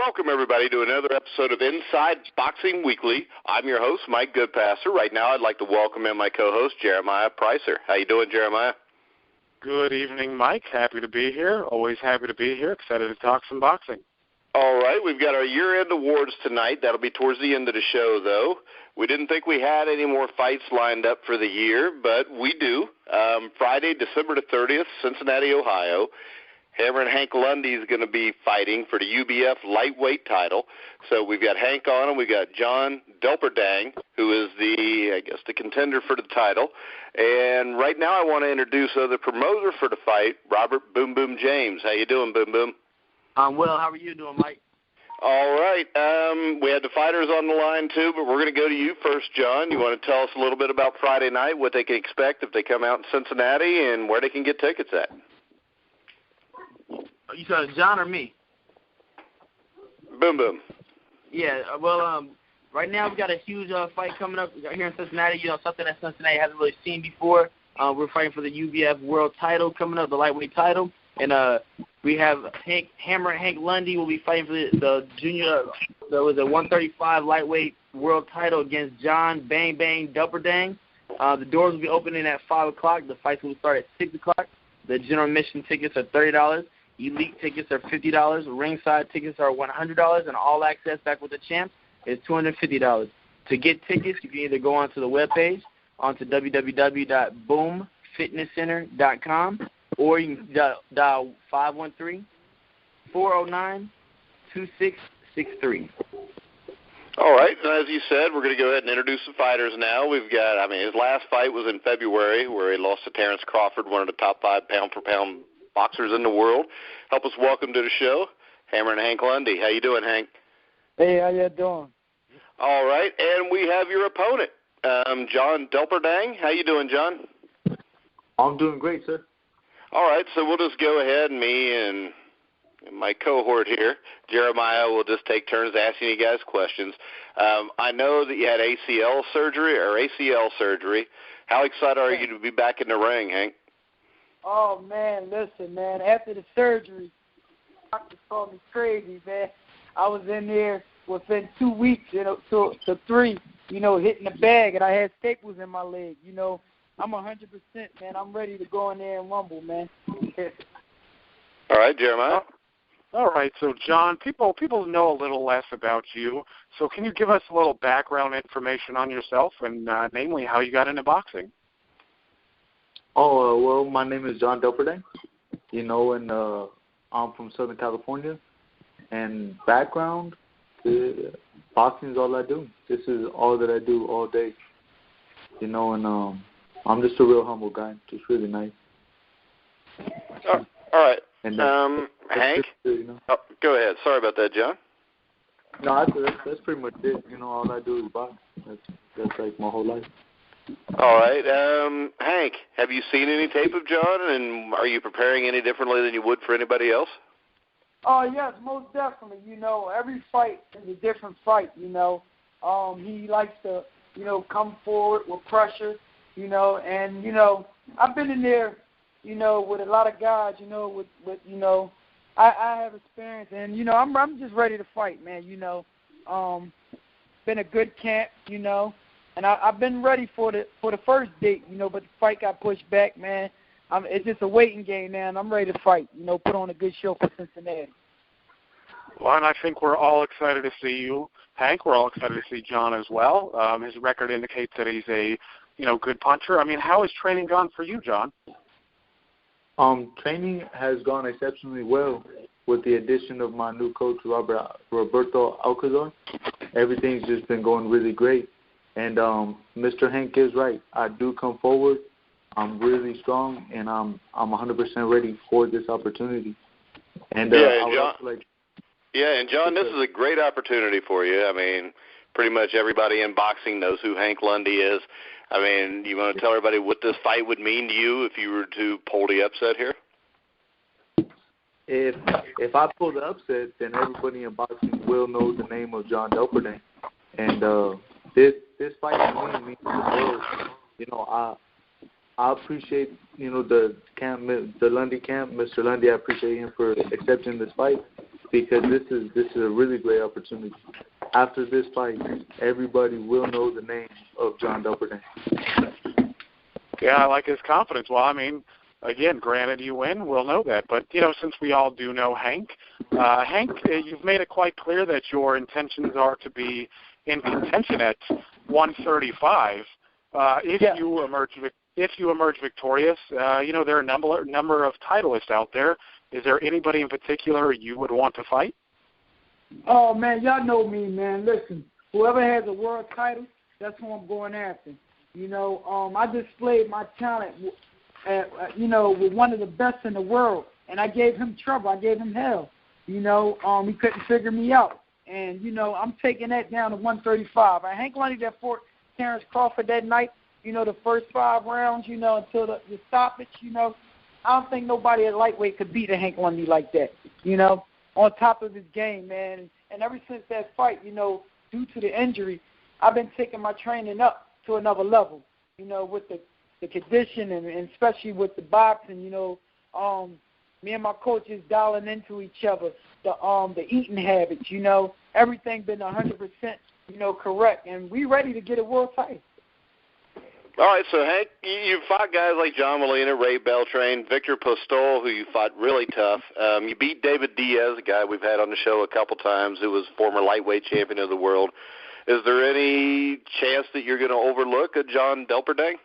Welcome, everybody, to another episode of Inside Boxing Weekly. I'm your host, Mike Goodpaster. Right now, I'd like to welcome in my co-host, Jeremiah Preisser. How you doing, Jeremiah? Good evening, Mike. Happy to be here. Always happy to be here. Excited to talk some boxing. All right, we've got our year-end awards tonight. That'll be towards the end of the show, though. We didn't think we had any more fights lined up for the year, but we do. Friday, December the 30th, Cincinnati, Ohio. Hammer and Hank-Lundy is going to be fighting for the UBF lightweight title. So we've got Hank on, and we've got John Delperdang, who is the contender for the title. And right now I want to introduce the promoter for the fight, Robert Boom Boom James. How you doing, Boom Boom? I'm well. How are you doing, Mike? All right. We had the fighters on the line, too, but we're going to go to you first, John. You want to tell us a little bit about Friday night, what they can expect if they come out in Cincinnati, and where they can get tickets at? You said John or me? Boom Boom. Yeah, well, right now we've got a huge fight coming up here in Cincinnati, something that Cincinnati hasn't really seen before. We're fighting for the UBF world title coming up, the lightweight title. And we have Hammer and Hank-Lundy will be fighting for the junior, there was a 135 lightweight world title against John Bang Bang Delperdang. The doors will be opening at 5 o'clock. The fights will start at 6 o'clock. The general admission tickets are $30. Elite tickets are $50. Ringside tickets are $100. And all access back with the champs is $250. To get tickets, you can either go onto the webpage, onto www.boomfitnesscenter.com, or you can dial 513-409-2663. All right, and as you said, we're going to go ahead and introduce the fighters now. We've got, his last fight was in February where he lost to Terrence Crawford, one of the top 5 pound-for-pound boxers in the world. Help us welcome to the show, Hammer and Hank-Lundy. How you doing, Hank? Hey, how you doing? All right, and we have your opponent, John Delperdang. How you doing, John? I'm doing great, sir. All right, so we'll just go ahead, me and my cohort here, Jeremiah, will just take turns asking you guys questions. I know that you had ACL surgery. How excited are you to be back in the ring, Hank? Oh, man, listen, man, after the surgery, doctors called me crazy, man. I was in there within 2 weeks, to 3, hitting the bag, and I had staples in my leg, I'm 100%, man. I'm ready to go in there and rumble, man. All right, Jeremiah. All right, so John, people know a little less about you. So can you give us a little background information on yourself, and namely how you got into boxing? Oh, well, my name is John Delperdang, and I'm from Southern California. And background, boxing is all I do. This is all that I do all day, and I'm just a real humble guy, just really nice. All right. And Hank? Oh, go ahead. Sorry about that, John. No, that's pretty much it. All I do is box. That's like my whole life. All right. Hank, have you seen any tape of John, and are you preparing any differently than you would for anybody else? Oh, yes, most definitely. Every fight is a different fight, He likes to, come forward with pressure, and, I've been in there, with a lot of guys, I have experience, and, I'm just ready to fight, man, been a good camp, and I've been ready for the first date, but the fight got pushed back, man. It's just a waiting game, man. I'm ready to fight, put on a good show for Cincinnati. Well, and I think we're all excited to see you, Hank. We're all excited to see John as well. His record indicates that he's a, good puncher. How has training gone for you, John? Training has gone exceptionally well with the addition of my new coach, Roberto Alcazar. Everything's just been going really great. And Mr. Hank is right. I do come forward. I'm really strong, and I'm 100% ready for this opportunity. And John, this is a great opportunity for you. Pretty much everybody in boxing knows who Hank-Lundy is. You want to tell everybody what this fight would mean to you if you were to pull the upset here? If I pull the upset, then everybody in boxing will know the name of John Delperdang. And this fight to me means the world. I appreciate, the camp, the Lundy camp, Mr. Lundy. I appreciate him for accepting this fight. because this is a really great opportunity. After this fight, everybody will know the name of John Delperdang. Yeah, I like his confidence. Well, I mean, again, granted you win, we'll know that. But, since we all do know Hank, you've made it quite clear that your intentions are to be in contention at 135. If you emerge victorious, there are a number of titleists out there. Is there anybody in particular you would want to fight? Oh, man, y'all know me, man. Listen, whoever has a world title, that's who I'm going after. I displayed my talent, with one of the best in the world, and I gave him trouble. I gave him hell. He couldn't figure me out. And, I'm taking that down to 135. Hank-Lundy that fought Terrence Crawford that night, the first 5 rounds, until the stoppage, I don't think nobody at lightweight could beat a Hank-Lundy like that, on top of his game, man. And ever since that fight, due to the injury, I've been taking my training up to another level, with the condition and especially with the boxing, me and my coaches dialing into each other, the eating habits, everything been 100%, correct. And we ready to get a world title. All right, so Hank, you fought guys like John Molina, Ray Beltran, Victor Postol, who you fought really tough. You beat David Diaz, a guy we've had on the show a couple times, who was former lightweight champion of the world. Is there any chance that you're going to overlook a John Delperdang?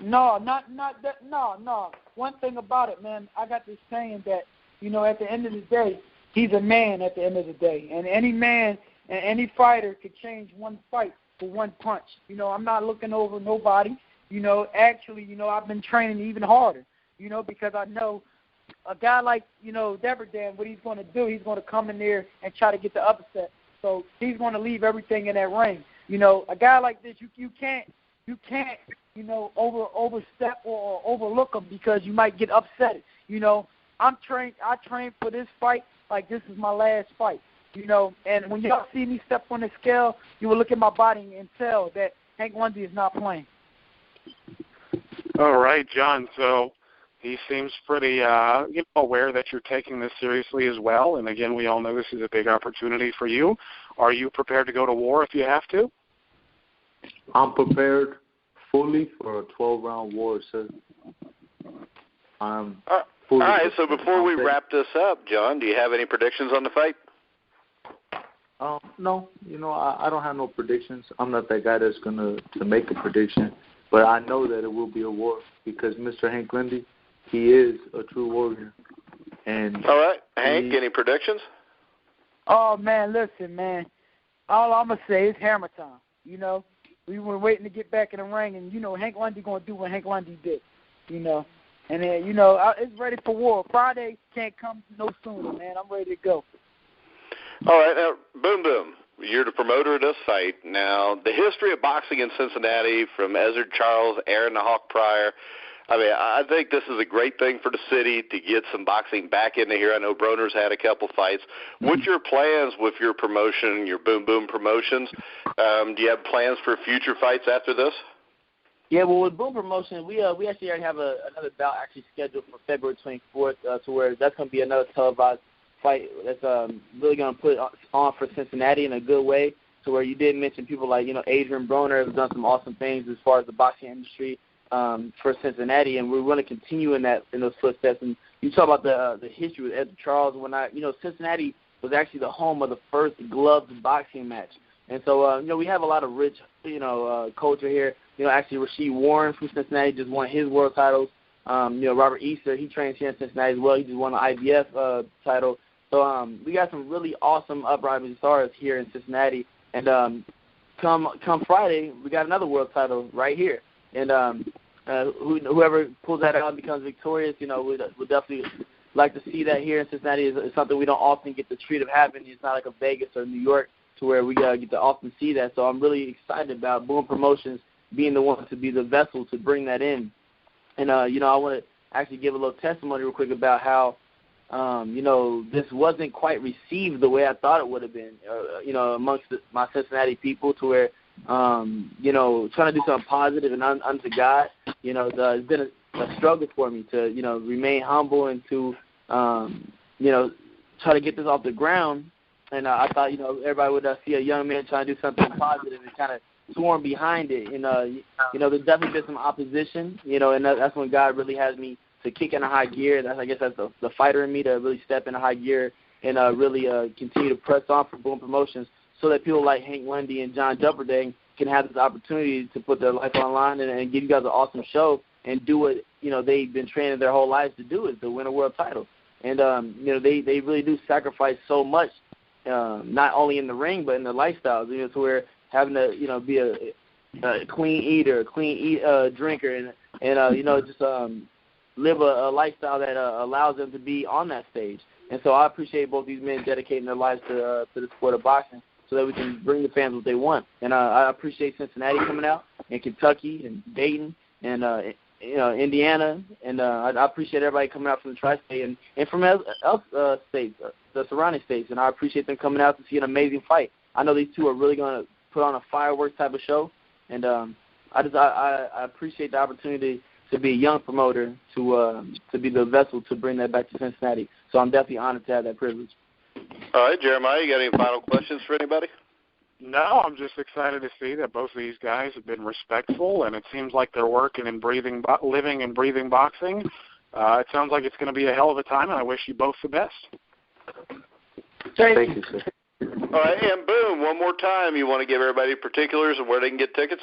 No, not that. No. One thing about it, man, I got this saying that, at the end of the day, he's a man at the end of the day. And any man and any fighter could change one fight for one punch. I'm not looking over nobody. Actually, I've been training even harder, because I know a guy like, Delperdang, what he's going to do, he's going to come in there and try to get the upset. So he's going to leave everything in that ring. A guy like this, you can't, overstep or overlook him because you might get upset. I trained for this fight like this is my last fight. And when y'all see me step on the scale, you will look at my body and tell that Hank-Lundy is not playing. All right, John. So he seems pretty aware that you're taking this seriously as well. And, again, we all know this is a big opportunity for you. Are you prepared to go to war if you have to? I'm prepared fully for a 12-round war, sir. I'm fully all right, so before we wrap this up, John, do you have any predictions on the fight? No, I don't have no predictions. I'm not that guy that's going to make a prediction. But I know that it will be a war because Mr. Hank-Lundy, he is a true warrior. And all right, Hank, any predictions? Oh, man, listen, man. All I'm going to say is hammer time. We were waiting to get back in the ring, and, Hank-Lundy going to do what Hank-Lundy did, And then, it's ready for war. Friday can't come no sooner, man. I'm ready to go. All right, now, Boom Boom, you're the promoter of this fight. Now, the history of boxing in Cincinnati from Ezzard Charles, Aaron the Hawk Pryor, I think this is a great thing for the city to get some boxing back into here. I know Broner's had a couple fights. What's your plans with your promotion, your Boom Boom Promotions? Do you have plans for future fights after this? Yeah, well, with Boom Promotion, we actually already have another bout actually scheduled for February 24th, to where that's going to be another televised fight that's really going to put on for Cincinnati in a good way, to where you did mention people like, Adrian Broner has done some awesome things as far as the boxing industry for Cincinnati, and we're going to continue in those footsteps. And you talk about the history with Ezzard Charles and whatnot. Cincinnati was actually the home of the first gloved boxing match. And so, we have a lot of rich, culture here. Actually, Rasheed Warren from Cincinnati just won his world titles. Robert Easter, he trains here in Cincinnati as well. He just won the IBF title. So we got some really awesome uprising stars here in Cincinnati. And come Friday, we got another world title right here. And whoever pulls that out and becomes victorious, we'll definitely like to see that here in Cincinnati. It's something we don't often get the treat of having. It's not like a Vegas or New York to where we get to often see that. So I'm really excited about Boom Promotions being the one to be the vessel to bring that in. And, I want to actually give a little testimony real quick about how, this wasn't quite received the way I thought it would have been, amongst my Cincinnati people, to where, trying to do something positive and unto God, it's been a struggle for me to, remain humble and to, try to get this off the ground. And I thought, everybody would see a young man trying to do something positive and kind of swarm behind it. And, there's definitely been some opposition, and that's when God really has me to kick in a high gear. I guess that's the fighter in me to really step in a high gear and really continue to press on for Boom Promotions so that people like Hank-Lundy and John Delperdang can have this opportunity to put their life online and give you guys an awesome show and do what, they've been training their whole lives to do, is to win a world title. And, they really do sacrifice so much, not only in the ring but in their lifestyles, to where having to, be a clean eater, a clean drinker, and just live a lifestyle that allows them to be on that stage. And so I appreciate both these men dedicating their lives to the sport of boxing so that we can bring the fans what they want. And I appreciate Cincinnati coming out, and Kentucky, and Dayton, and Indiana, and I appreciate everybody coming out from the tri-state and from states, the surrounding states, and I appreciate them coming out to see an amazing fight. I know these two are really going to put on a fireworks type of show, and I appreciate the opportunity to be a young promoter, to be the vessel to bring that back to Cincinnati. So I'm definitely honored to have that privilege. All right, Jeremiah, you got any final questions for anybody? No, I'm just excited to see that both of these guys have been respectful, and it seems like they're working and breathing, living and breathing boxing. It sounds like it's going to be a hell of a time, and I wish you both the best. Thank you, sir. All right, and boom, one more time, you want to give everybody particulars of where they can get tickets?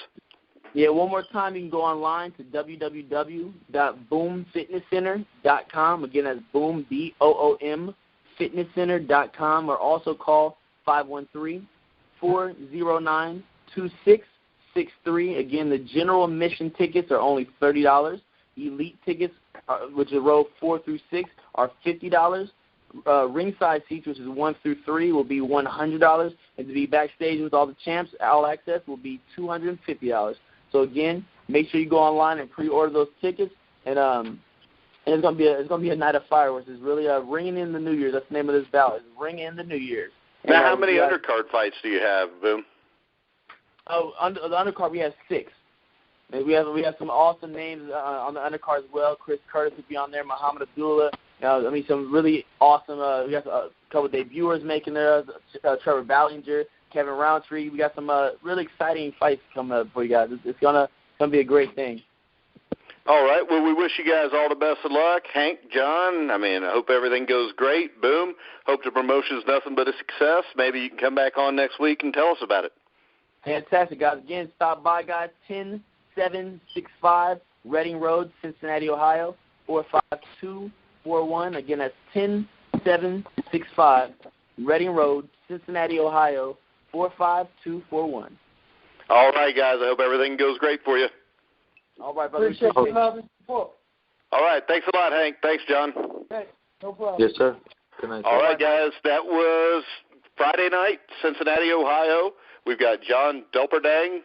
Yeah, one more time, you can go online to www.boomfitnesscenter.com. Again, that's boom, BOOM, fitnesscenter.com, or also call 513-409-2663. Again, the general admission tickets are only $30. Elite tickets, which are row 4 through 6, are $50. Ringside seats, which is 1 through 3, will be $100. And to be backstage with all the champs, all access will be $250. So again, make sure you go online and pre-order those tickets, and it's gonna be a night of fireworks. It's really ringing in the New Year's. That's the name of this ballot. It's ringing in the New Year's. Now, how many undercard fights do you have, Boom? Oh, the undercard we have 6. And we have some awesome names on the undercard as well. Chris Curtis will be on there. Muhammad Abdullah. Some really awesome. We got a couple of debuters making there. Trevor Ballinger, Kevin Roundtree. We got some really exciting fights coming up for you guys. It's gonna be a great thing. All right. Well, we wish you guys all the best of luck. Hank, John, I hope everything goes great. Boom. Hope the promotion's nothing but a success. Maybe you can come back on next week and tell us about it. Fantastic, guys. Again, stop by, guys. 10765 Reading Road, Cincinnati, Ohio, 45241. Again, that's 10765 Reading Road, Cincinnati, Ohio, 45241. All right, guys. I hope everything goes great for you. All right, brother. Appreciate the love and support. All right. Thanks a lot, Hank. Thanks, John. Hey, no problem. Yes, sir. Good night, sir. All right, guys. That was Friday night, Cincinnati, Ohio. We've got John Delperdang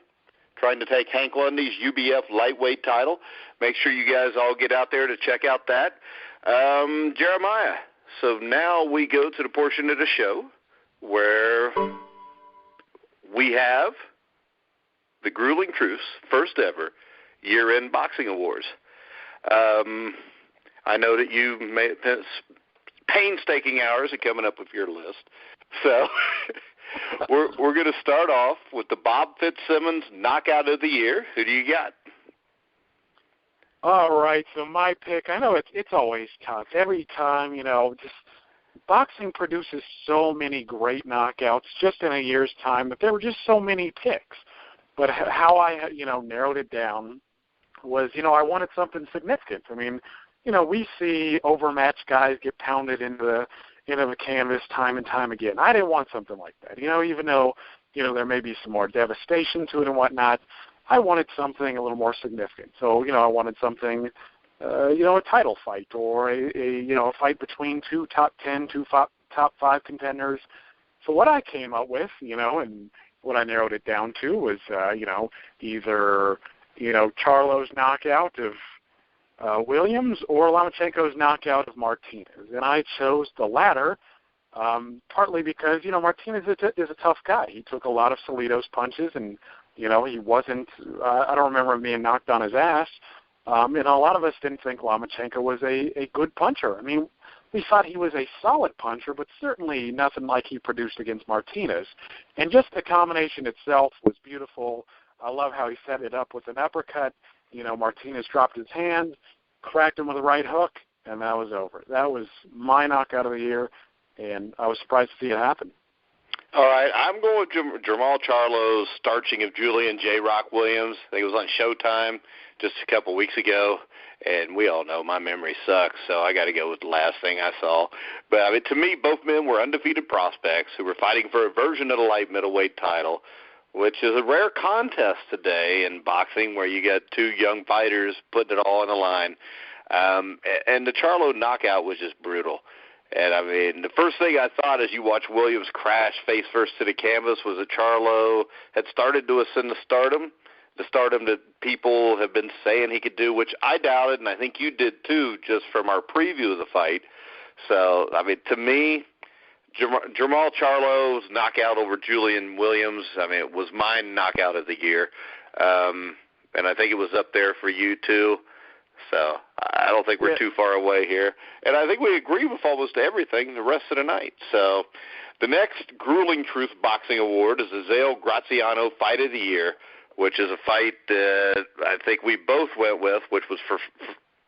trying to take Hank-Lundy's UBF lightweight title. Make sure you guys all get out there to check out that. Jeremiah, so now we go to the portion of the show where we have the Grueling Truth's first ever year-end boxing awards. I know that you've made painstaking hours in coming up with your list. So we're going to start off with the Bob Fitzsimmons Knockout of the Year. Who do you got? All right, so my pick, I know it's always tough. Every time, just boxing produces so many great knockouts just in a year's time, but there were just so many picks. But how I, narrowed it down was, I wanted something significant. We see overmatched guys get pounded into the canvas time and time again. I didn't want something like that. Even though, there may be some more devastation to it and whatnot, I wanted something a little more significant. So, I wanted something, a title fight or a fight between two top 10, top 5 contenders. So what I came up with, and what I narrowed it down to was, either, Charlo's knockout of Williams or Lomachenko's knockout of Martinez. And I chose the latter, partly because, Martinez is a tough guy. He took a lot of Salido's punches, and, he wasn't, I don't remember him being knocked on his ass. And a lot of us didn't think Lomachenko was a good puncher. we thought he was a solid puncher, but certainly nothing like he produced against Martinez. And just the combination itself was beautiful. I love how he set it up with an uppercut. Martinez dropped his hand, cracked him with a right hook, and that was over. That was my knockout of the year, and I was surprised to see it happen. All right, I'm going with Jermall Charlo's starching of Julian J. Rock Williams. I think it was on Showtime just a couple weeks ago, and we all know my memory sucks, so I got to go with the last thing I saw. But, to me, both men were undefeated prospects who were fighting for a version of the light middleweight title, which is a rare contest today in boxing where you got two young fighters putting it all on the line. And the Charlo knockout was just brutal. And, the first thing I thought as you watch Williams crash face first to the canvas was that Charlo had started to ascend to stardom, the stardom that people have been saying he could do, which I doubted, and I think you did too, just from our preview of the fight. So, to me, Jermall Charlo's knockout over Julian Williams, it was my knockout of the year. And I think it was up there for you too. So I don't think we're too far away here. And I think we agree with almost everything the rest of the night. So the next Grueling Truth Boxing Award is the Zale Graziano Fight of the Year, which is a fight that I think we both went with, which was for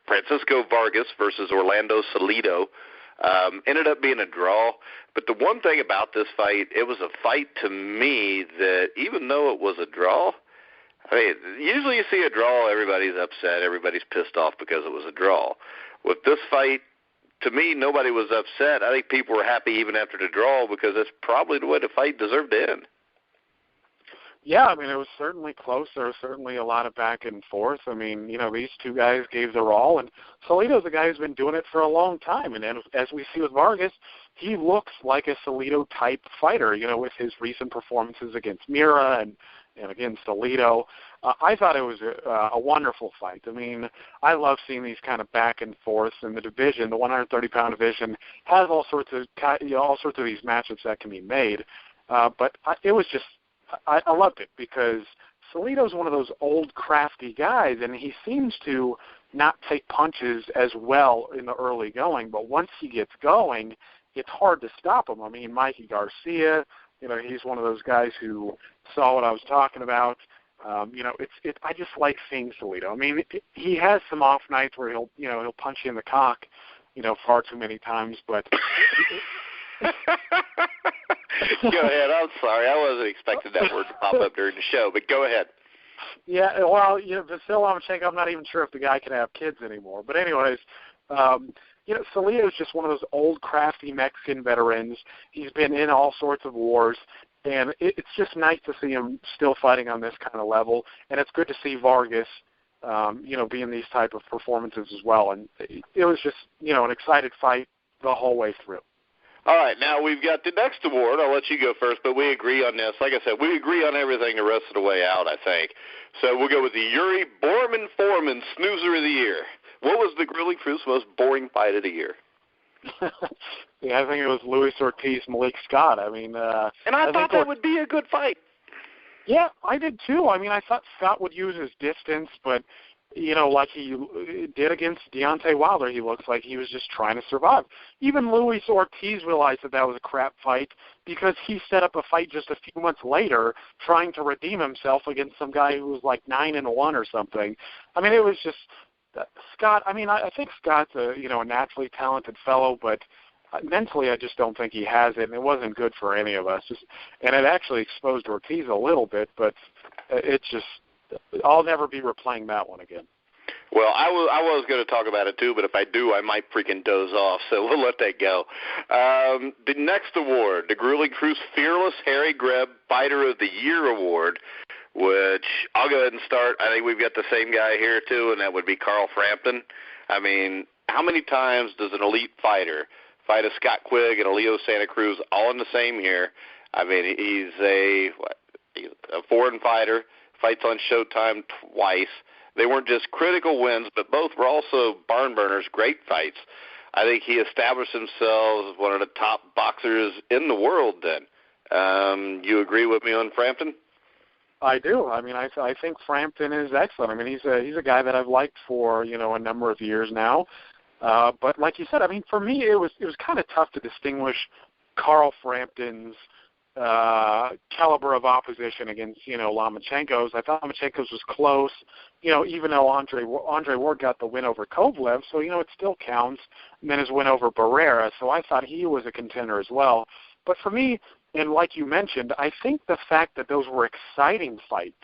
Francisco Vargas versus Orlando Salido. Ended up being a draw. But the one thing about this fight, it was a fight to me that even though it was a draw, usually you see a draw, everybody's upset, everybody's pissed off because it was a draw. With this fight, to me, nobody was upset. I think people were happy even after the draw because that's probably the way the fight deserved to end. Yeah, it was certainly close. There was certainly a lot of back and forth. These two guys gave their all, and Salido's a guy who's been doing it for a long time. And as we see with Vargas, he looks like a Salido-type fighter, with his recent performances against Mira and against Salido. I thought it was a wonderful fight. I love seeing these kind of back and forths in the division. The 130-pound division has all sorts of these matchups that can be made. But it was just, I loved it because Salido's one of those old crafty guys, and he seems to not take punches as well in the early going. But once he gets going, it's hard to stop him. Mikey Garcia, he's one of those guys who saw what I was talking about. I just like seeing Salido. He has some off nights where he'll punch you in the cock, far too many times. But go ahead. I'm sorry, I wasn't expecting that word to pop up during the show. But go ahead. Yeah, well, Vasil Lomachenko, I'm not even sure if the guy can have kids anymore. But anyways. Salido's just one of those old, crafty Mexican veterans. He's been in all sorts of wars, and it's just nice to see him still fighting on this kind of level. And it's good to see Vargas, be in these type of performances as well. And it was just, an excited fight the whole way through. All right, now we've got the next award. I'll let you go first, but we agree on this. Like I said, we agree on everything the rest of the way out, I think. So we'll go with the Yuri Borman-Foreman Snoozer of the Year. What was the Grueling Truth's most boring fight of the year? Yeah, I think it was Luis Ortiz, Malik Scott. And I thought that would be a good fight. Yeah, I did too. I thought Scott would use his distance, but, like he did against Deontay Wilder, he looks like he was just trying to survive. Even Luis Ortiz realized that was a crap fight because he set up a fight just a few months later trying to redeem himself against some guy who was like 9-1 or something. It was just... Scott, I think Scott's a naturally talented fellow, but mentally I just don't think he has it, and it wasn't good for any of us. And it actually exposed Ortiz a little bit, but I'll never be replaying that one again. Well, I was going to talk about it too, but if I do, I might freaking doze off, so we'll let that go. The next award, the Grueling Truth's Fearless Harry Greb Fighter of the Year Award, which I'll go ahead and start. I think we've got the same guy here, too, and that would be Carl Frampton. How many times does an elite fighter fight a Scott Quigg and a Leo Santa Cruz all in the same year? He's a foreign fighter, fights on Showtime twice. They weren't just critical wins, but both were also barn burners, great fights. I think he established himself as one of the top boxers in the world then. You agree with me on Frampton? I do. I think Frampton is excellent. He's a guy that I've liked for, a number of years now. But like you said, I mean, for me, it was kind of tough to distinguish Carl Frampton's caliber of opposition against, Lomachenko's. I thought Lomachenko's was close, even though Andre Ward got the win over Kovalev, so, it still counts, and then his win over Barrera, so I thought he was a contender as well. But for me, and like you mentioned, I think the fact that those were exciting fights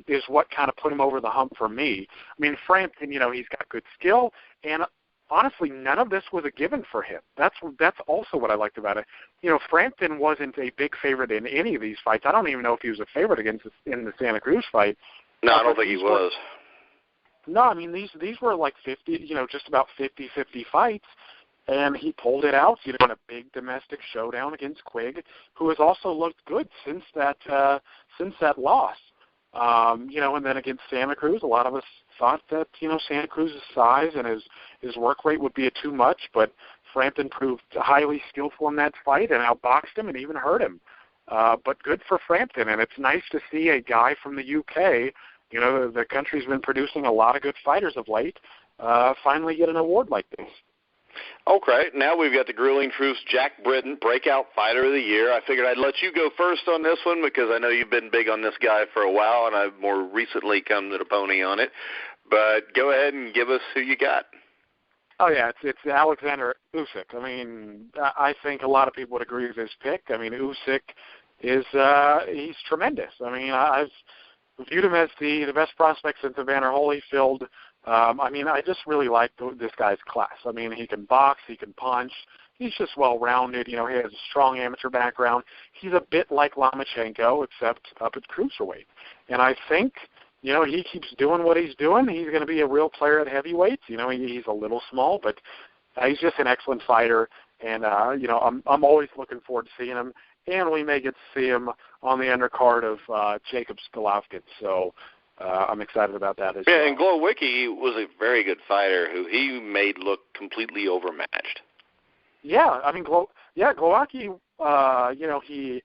is what kind of put him over the hump for me. I mean, Frampton, he's got good skill, and honestly, none of this was a given for him. That's also what I liked about it. Frampton wasn't a big favorite in any of these fights. I don't even know if he was a favorite in the Santa Cruz fight. No, I don't think he was. No, I mean, these were like 50, just about 50-50 fights, and he pulled it out, in a big domestic showdown against Quigg, who has also looked good since that loss. And then against Santa Cruz, a lot of us thought that, Santa Cruz's size and his work rate would be too much, but Frampton proved highly skillful in that fight and outboxed him and even hurt him. But good for Frampton, and it's nice to see a guy from the UK, the country's been producing a lot of good fighters of late, finally get an award like this. Okay, now we've got the Grueling Truth's Jack Britton, Breakout Fighter of the Year. I figured I'd let you go first on this one because I know you've been big on this guy for a while, and I've more recently come to the pony on it. But go ahead and give us who you got. Oh, yeah, it's Alexander Usyk. I mean, I think a lot of people would agree with his pick. I mean, Usyk is he's tremendous. I mean, I've viewed him as the best prospect since Evander Holyfield. I just really like this guy's class. I mean, he can box, he can punch. He's just well-rounded. He has a strong amateur background. He's a bit like Lomachenko, except up at cruiserweight. And I think, he keeps doing what he's doing. He's going to be a real player at heavyweights. He's a little small, but he's just an excellent fighter. And, I'm always looking forward to seeing him. And we may get to see him on the undercard of Jacob Golovkin. So I'm excited about that as well. Yeah, and Glowicki was a very good fighter who he made look completely overmatched. Yeah, I mean, Glowacki, he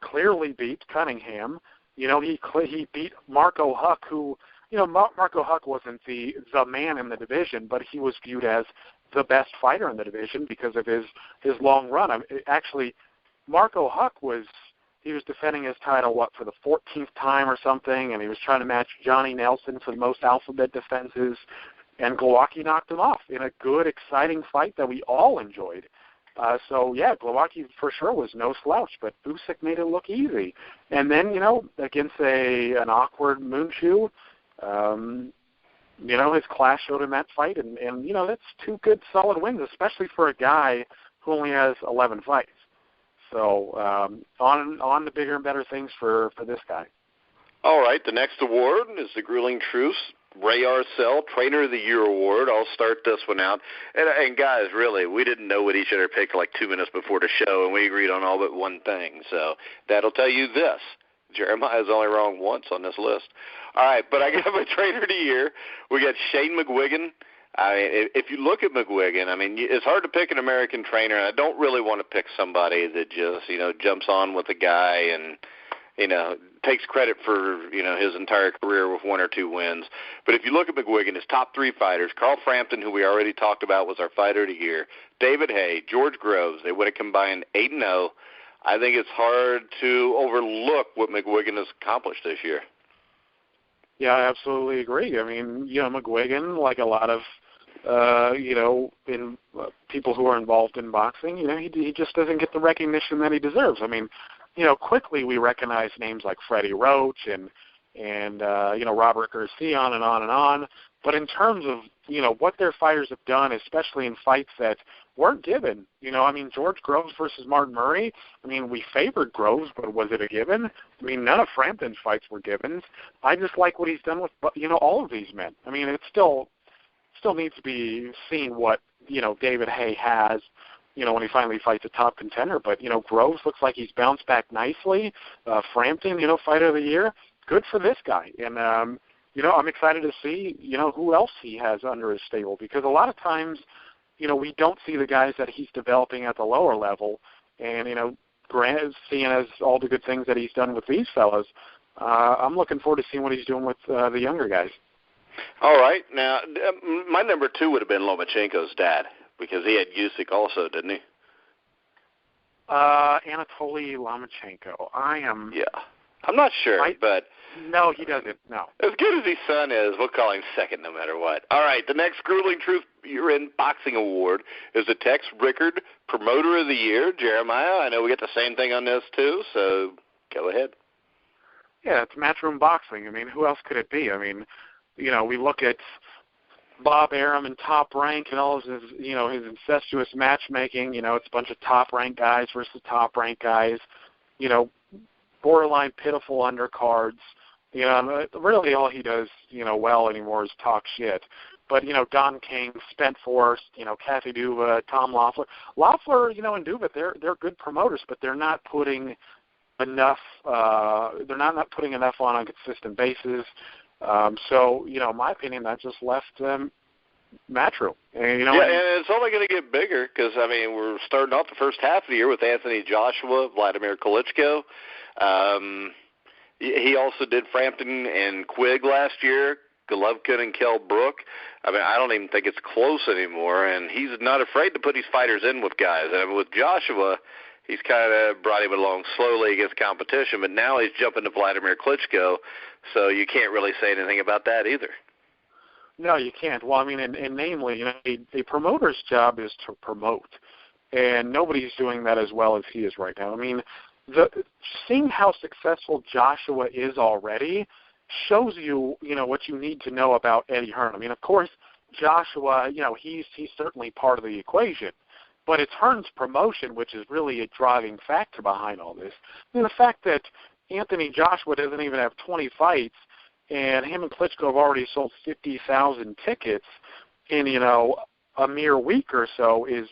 clearly beat Cunningham. He beat Marco Huck, who, Marco Huck wasn't the man in the division, but he was viewed as the best fighter in the division because of his long run. Actually, Marco Huck was defending his title, for the 14th time or something, and he was trying to match Johnny Nelson for the most alphabet defenses, and Glowacki knocked him off in a good, exciting fight that we all enjoyed. Glowacki for sure was no slouch, but Usyk made it look easy. And then, against an awkward Munchu, his class showed in that fight, and that's two good, solid wins, especially for a guy who only has 11 fights. So on to bigger and better things for this guy. All right, the next award is the Grueling Truth's Ray Arcel Trainer of the Year Award. I'll start this one out. And guys, really, we didn't know what each other picked like 2 minutes before the show, and we agreed on all but one thing. So that'll tell you this. Jeremiah's only wrong once on this list. All right, but I got my Trainer of the Year. We got Shane McGuigan. I mean, if you look at McGuigan, I mean, it's hard to pick an American trainer, and I don't really want to pick somebody that just, jumps on with a guy and, takes credit for, his entire career with 1 or 2 wins. But if you look at McGuigan, his top 3 fighters, Carl Frampton, who we already talked about, was our fighter of the year, David Haye, George Groves, they would have combined 8-0. I think it's hard to overlook what McGuigan has accomplished this year. Yeah, I absolutely agree. I mean, McGuigan, like a lot of, people who are involved in boxing, he just doesn't get the recognition that he deserves. I mean, quickly we recognize names like Freddie Roach and Robert Garcia on and on and on. But in terms of, what their fighters have done, especially in fights that weren't given, George Groves versus Martin Murray, we favored Groves, but was it a given? None of Frampton's fights were givens. I just like what he's done with, all of these men. It still needs to be seen what, David Haye has, when he finally fights a top contender. But, Groves looks like he's bounced back nicely. Frampton, fighter of the year, good for this guy. And, I'm excited to see, who else he has under his stable, because a lot of times, we don't see the guys that he's developing at the lower level. And, seeing as all the good things that he's done with these fellas, I'm looking forward to seeing what he's doing with the younger guys. All right. Now, my number 2 would have been Lomachenko's dad because he had Usyk also, didn't he? Anatoly Lomachenko. Yeah. I'm not sure, but... No, he doesn't, no. As good as his son is, we'll call him second no matter what. All right, the next Grueling Truth You're In Boxing Award is the Tex Rickard Promoter of the Year. Jeremiah, I know we get the same thing on this too, so go ahead. Yeah, it's Matchroom Boxing. I mean, who else could it be? I mean, we look at Bob Arum and Top Rank and all of his, his incestuous matchmaking. It's a bunch of Top Rank guys versus Top Rank guys. Borderline pitiful undercards. Really all he does, well anymore is talk shit. But, Don King, Spent Forrest, Kathy Duva, Tom Loeffler. Loeffler, and Duva, they're good promoters, but they're not putting enough. They're not putting enough on a consistent basis. So, in my opinion, that just left Matchroom. And it's only going to get bigger because, we're starting off the first half of the year with Anthony Joshua, Vladimir Klitschko. He also did Frampton and Quigg last year, Golovkin and Kell Brook. I don't even think it's close anymore, and he's not afraid to put his fighters in with guys. And with Joshua, he's kind of brought him along slowly against competition, but now he's jumping to Vladimir Klitschko, so you can't really say anything about that either. No, you can't. Well, and namely, a promoter's job is to promote, and nobody's doing that as well as he is right now. Seeing how successful Joshua is already shows you, what you need to know about Eddie Hearn. Of course, Joshua, he's certainly part of the equation, but it's Hearn's promotion which is really a driving factor behind all this. The fact that Anthony Joshua doesn't even have 20 fights, and him and Klitschko have already sold 50,000 tickets in, a mere week or so is,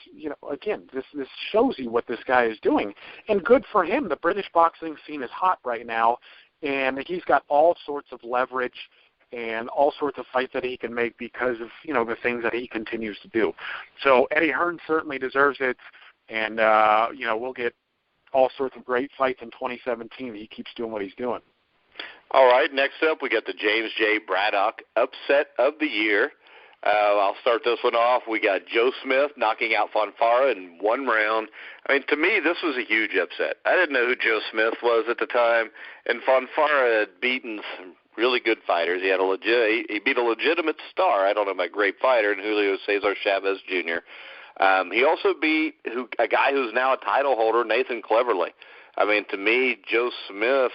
again, this shows you what this guy is doing. And good for him. The British boxing scene is hot right now, and he's got all sorts of leverage and all sorts of fights that he can make because of, the things that he continues to do. So Eddie Hearn certainly deserves it, and, we'll get all sorts of great fights in 2017. He keeps doing what he's doing. All right, next up we got the James J. Braddock Upset of the Year. I'll start this one off. We got Joe Smith knocking out Fonfara in one round. To me, this was a huge upset. I didn't know who Joe Smith was at the time, and Fonfara had beaten some really good fighters. He beat a legitimate star. I don't know about great fighter, and Julio Cesar Chavez Jr. He also beat a guy who's now a title holder, Nathan Cleverly. To me, Joe Smith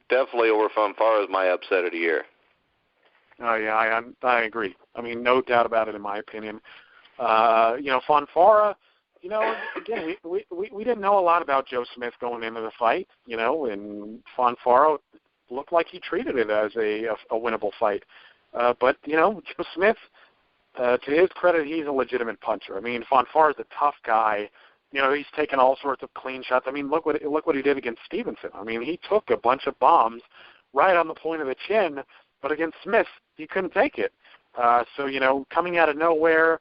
definitely over Fonfara is my upset of the year. Oh, yeah, I agree. No doubt about it in my opinion. Fonfara, again, we didn't know a lot about Joe Smith going into the fight, and Fonfara looked like he treated it as a winnable fight. But, Joe Smith, to his credit, he's a legitimate puncher. Fonfara's a tough guy. He's taken all sorts of clean shots. Look what he did against Stevenson. He took a bunch of bombs right on the point of the chin, but against Smith, he couldn't take it. So, coming out of nowhere,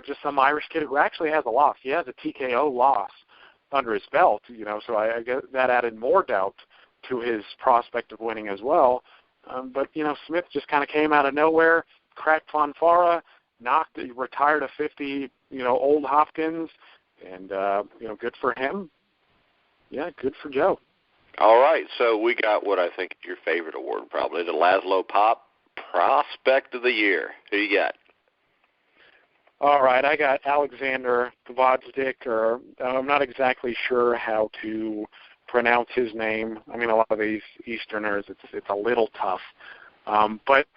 just some Irish kid who actually has a loss. He has a TKO loss under his belt, so I guess that added more doubt to his prospect of winning as well. But, Smith just kind of came out of nowhere, cracked Fonfara, retired a 50, old Hopkins, and, good for him. Yeah, good for Joe. All right, so we got what I think is your favorite award, probably, the Laszlo Pop Prospect of the Year. Who you got? All right, I got Alexander Gvozdyk, or I'm not exactly sure how to pronounce his name. A lot of these Easterners, it's a little tough. But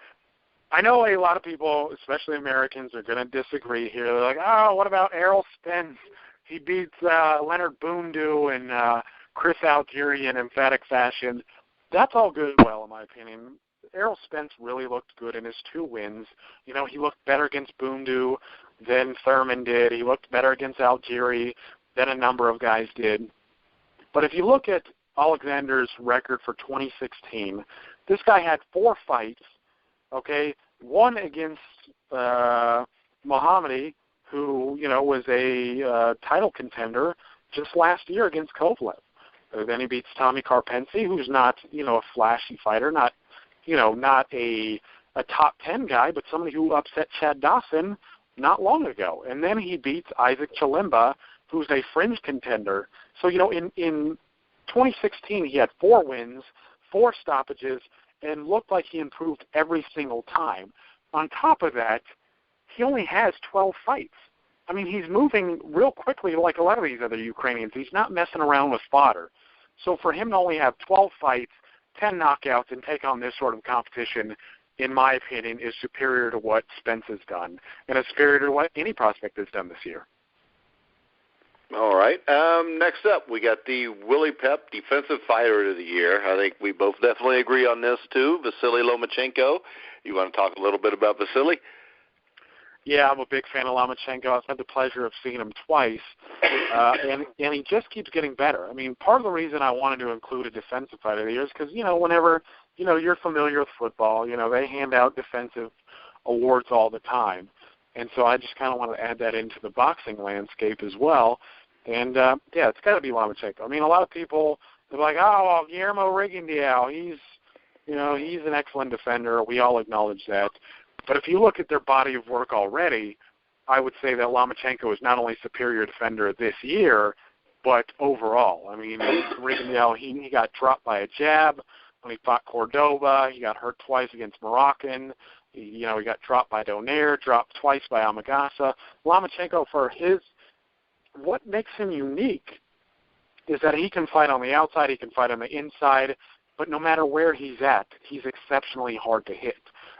I know a lot of people, especially Americans, are going to disagree here. They're like, oh, what about Errol Spence? He beats Leonard Boondu and Chris Algieri in emphatic fashion. That's all good and well, in my opinion. Errol Spence really looked good in his 2 wins. He looked better against Boondu than Thurman did. He looked better against Algieri than a number of guys did. But if you look at Alexander's record for 2016, this guy had 4 fights, okay, one against Mohammadi, who, was a title contender just last year against Kovalev. Then he beats Tommy Karpensi, who's not, a flashy fighter, not a a top 10 guy, but somebody who upset Chad Dawson not long ago. And then he beats Isaac Chilemba, who's a fringe contender. So, in 2016, he had 4 wins, 4 stoppages, and looked like he improved every single time. On top of that, he only has 12 fights. I mean, he's moving real quickly like a lot of these other Ukrainians. He's not messing around with fodder. So for him to only have 12 fights, 10 knockouts, and take on this sort of competition, in my opinion, is superior to what Spence has done, and it's superior to what any prospect has done this year. All right. Next up, we got the Willie Pep Defensive Fighter of the Year. I think we both definitely agree on this, too. Vasily Lomachenko. You want to talk a little bit about Vasily? Yeah, I'm a big fan of Lomachenko. I've had the pleasure of seeing him twice, and he just keeps getting better. I mean, part of the reason I wanted to include a Defensive Fighter of the Year is because, whenever, you're familiar with football, they hand out defensive awards all the time. And so I just kind of want to add that into the boxing landscape as well. And, it's got to be Lomachenko. I mean, a lot of people, they're like, Guillermo Rigondeaux, he's an excellent defender. We all acknowledge that. But if you look at their body of work already, I would say that Lomachenko is not only superior defender this year, but overall. I mean, Rigondeaux, he got dropped by a jab when he fought Cordoba. He got hurt twice against Moroccan. He got dropped by Donaire, dropped twice by Amagasa. Lomachenko, what makes him unique is that he can fight on the outside, he can fight on the inside, but no matter where he's at, he's exceptionally hard to hit.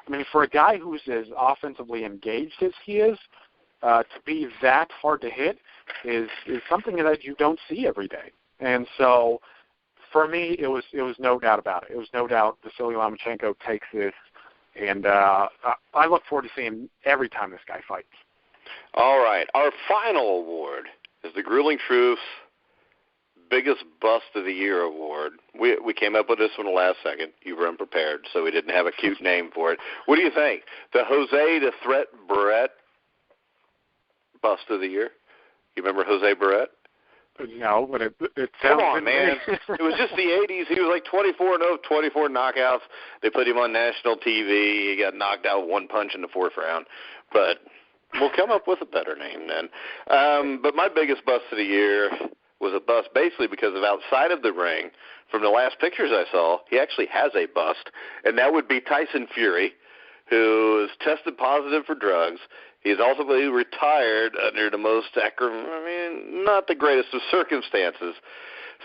I mean, for a guy who's as offensively engaged as he is, to be that hard to hit is something that you don't see every day. And so, for me, it was no doubt about it. It was no doubt Vasily Lomachenko takes this, and I look forward to seeing every time this guy fights. All right. Our final award is the Grueling Truth's Biggest Bust of the Year award. We came up with this one the last second. You were unprepared, so we didn't have a cute name for it. What do you think? The Jose the Threat Barrett Bust of the Year? You remember Jose Barrett? No, but it sounds Come on, man. It was just the 80s. He was like 24-0, 24 knockouts. They put him on national TV. He got knocked out with 1 punch in the 4th round. But we'll come up with a better name then. But my biggest bust of the year was a bust basically because of outside of the ring. From the last pictures I saw, he actually has a bust, and that would be Tyson Fury, who is tested positive for drugs. He's ultimately retired under the most, not the greatest of circumstances.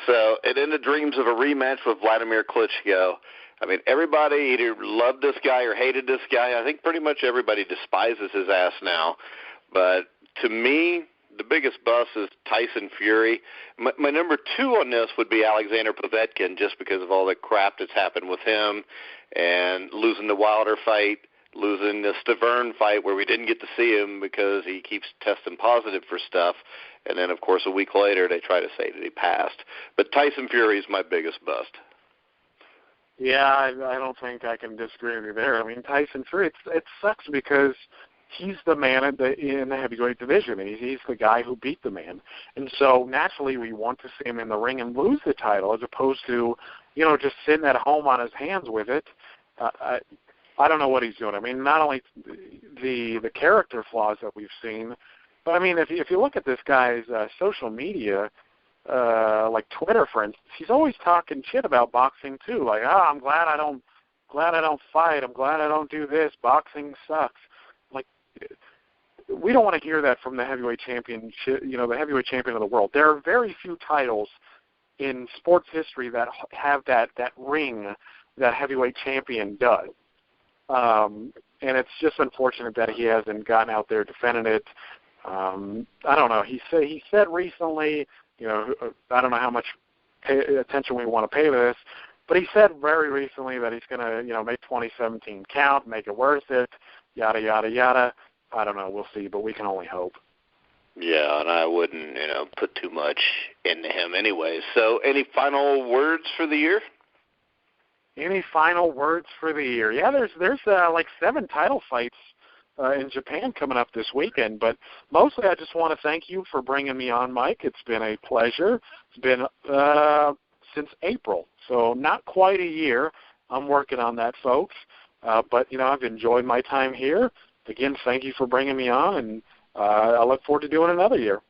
So it ended dreams of a rematch with Vladimir Klitschko. I mean, everybody either loved this guy or hated this guy. I think pretty much everybody despises his ass now. But to me, the biggest bust is Tyson Fury. My number 2 on this would be Alexander Povetkin, just because of all the crap that's happened with him and losing the Wilder fight, losing the Stavern fight where we didn't get to see him because he keeps testing positive for stuff. And then, of course, a week later they try to say that he passed. But Tyson Fury is my biggest bust. Yeah, I don't think I can disagree with you there. I mean, Tyson Fury, it sucks because he's the man in the heavyweight division. He's the guy who beat the man. And so naturally we want to see him in the ring and lose the title as opposed to, just sitting at home on his hands with it. I don't know what he's doing. I mean, not only the character flaws that we've seen, but I mean, if you look at this guy's social media, like Twitter, for instance, he's always talking shit about boxing too. Like, I'm glad I don't fight. I'm glad I don't do this. Boxing sucks. Like, we don't want to hear that from the heavyweight champion. The heavyweight champion of the world. There are very few titles in sports history that have that ring that heavyweight champion does. And it's just unfortunate that he hasn't gotten out there defending it. I don't know. He said recently, I don't know how much attention we want to pay to this, but he said very recently that he's going to, make 2017 count, make it worth it, yada, yada, yada. I don't know. We'll see, but we can only hope. Yeah, and I wouldn't, put too much into him anyway. So any final words for the year? Any final words for the year? Yeah, there's like 7 title fights in Japan coming up this weekend, but mostly I just want to thank you for bringing me on, Mike. It's been a pleasure. It's been since April, so not quite a year. I'm working on that, folks. But, I've enjoyed my time here. Again, thank you for bringing me on, and I look forward to doing another year.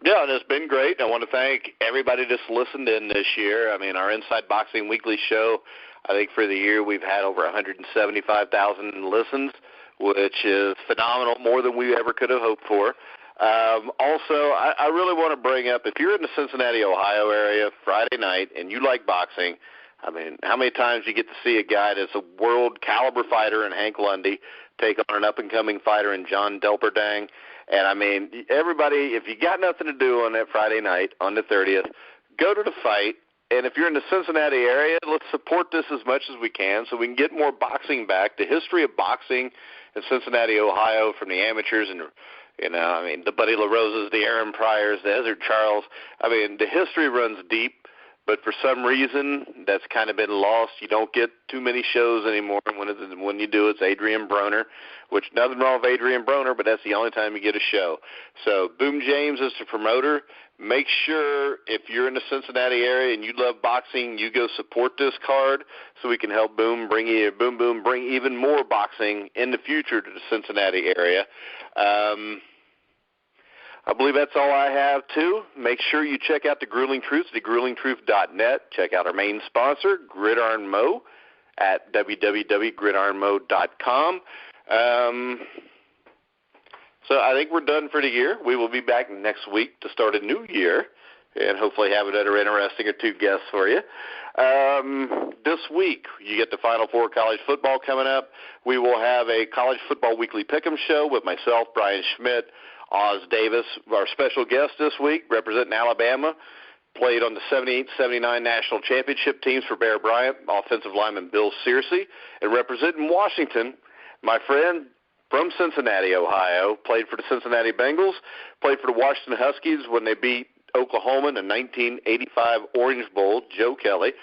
Yeah, and it's been great. I want to thank everybody that's listened in this year. I mean, our Inside Boxing Weekly show, I think for the year we've had over 175,000 listens, which is phenomenal, more than we ever could have hoped for. Also, I really want to bring up, if you're in the Cincinnati, Ohio area Friday night and you like boxing, I mean, how many times you get to see a guy that's a world-caliber fighter in Hank-Lundy take on an up-and-coming fighter in John Delperdang? And, I mean, everybody, if you got nothing to do on that Friday night on the 30th, go to the fight. And if you're in the Cincinnati area, let's support this as much as we can so we can get more boxing back. The history of boxing in Cincinnati, Ohio, from the amateurs and, the Buddy LaRosas, the Aaron Pryors, the Ezzard Charles, the history runs deep. But for some reason, that's kind of been lost. You don't get too many shows anymore. When you do, it's Adrian Broner, which nothing wrong with Adrian Broner, but that's the only time you get a show. So Boom James is the promoter. Make sure if you're in the Cincinnati area and you love boxing, you go support this card so we can help Boom bring even more boxing in the future to the Cincinnati area. I believe that's all I have, too. Make sure you check out The Grueling Truth, thegruelingtruth.net. Check out our main sponsor, Gridiron Mo, at www.gridironmo.com. So I think we're done for the year. We will be back next week to start a new year and hopefully have another interesting or two guests for you. This week, you get the Final Four college football coming up. We will have a College Football Weekly Pick'em show with myself, Brian Schmidt, Oz Davis, our special guest this week, representing Alabama, played on the 78-79 national championship teams for Bear Bryant, offensive lineman Bill Searcy, and representing Washington, my friend from Cincinnati, Ohio, played for the Cincinnati Bengals, played for the Washington Huskies when they beat Oklahoma in the 1985 Orange Bowl, Joe Kelly.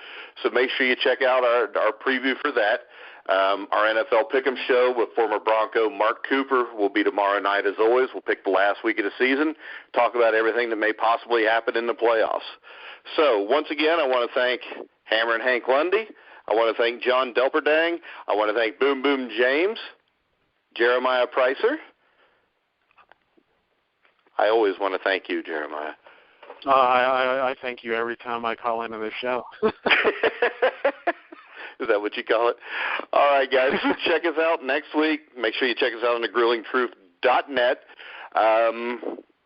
So make sure you check out our preview for that. Our NFL Pick'em show with former Bronco Mark Cooper will be tomorrow night as always. We'll pick the last week of the season, talk about everything that may possibly happen in the playoffs. So once again, I want to thank Hammer and Hank-Lundy. I want to thank John Delperdang. I want to thank Boom Boom James, Jeremiah Preisser. I always want to thank you, Jeremiah. I thank you every time I call into this show. Is that what you call it? All right, guys. Check us out next week. Make sure you check us out on thegruelingtruth.net.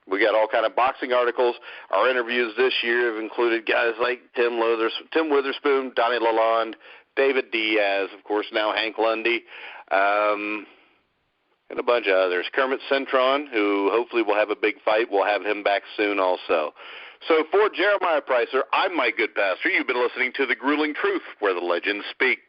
We got all kind of boxing articles. Our interviews this year have included guys like Tim Witherspoon, Donnie Lalonde, David Diaz, of course, now Hank-Lundy, and a bunch of others. Kermit Cintron, who hopefully will have a big fight. We'll have him back soon also. So for Jeremiah Preisser, I'm Mike Goodpaster. You've been listening to The Grueling Truth, where the legends speak.